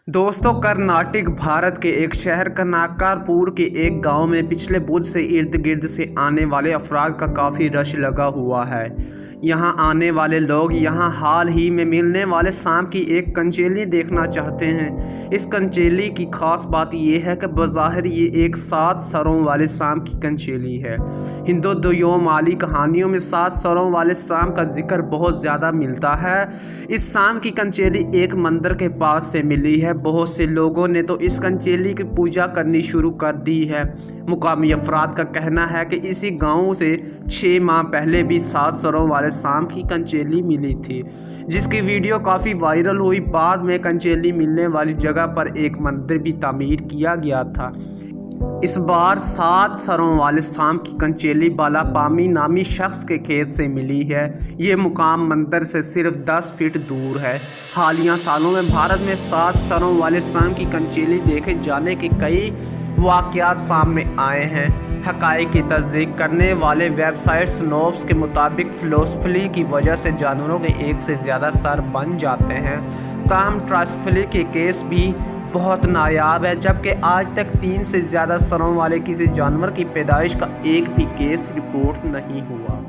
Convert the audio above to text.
दोस्तों, कर्नाटक भारत के एक शहर कनाकारपुर के एक गांव में पिछले बुध से इर्द गिर्द से आने वाले अफराद का काफ़ी रश लगा हुआ है। यहां आने वाले लोग यहां हाल ही में मिलने वाले सांप की एक कंचेली देखना चाहते हैं। इस कंचेली की खास बात यह है कि बज़ाहिर ये एक 7 सरों वाले सांप की कंचेली है। हिंदू द्योमाली कहानियों में 7 सरों वाले सांप का जिक्र बहुत ज़्यादा मिलता है। इस सांप की कंचेली एक मंदिर के पास से मिली है। बहुत से लोगों ने तो इस कंचेली की पूजा करनी शुरू कर दी है। मुकामी अफराद का कहना है कि इसी गांव से 6 माह पहले भी 7 सरों वाले सांप की कंचेली मिली थी, जिसकी वीडियो काफ़ी वायरल हुई। बाद में कंचेली मिलने वाली जगह पर एक मंदिर भी तामीर किया गया था। इस बार 7 सरों वाले सांप की कंचेली बालापामी नामी शख्स के खेत से मिली है। ये मुकाम मंदिर से सिर्फ 10 फीट दूर है। हालिया सालों में भारत में 7 सरों वाले सांप की कंचेली देखे जाने के कई वाक़यात सामने आए हैं। हक़ाइक़ की तस्दीक करने वाले वेबसाइट स्नोप्स के मुताबिक फ़िलोसफली की वजह से जानवरों के एक से ज़्यादा सर बन जाते हैं। ताहम ट्रास्फली के केस भी बहुत नायाब है, जबकि आज तक 3 से ज़्यादा सरों वाले किसी जानवर की पैदाइश का एक भी केस रिपोर्ट नहीं हुआ।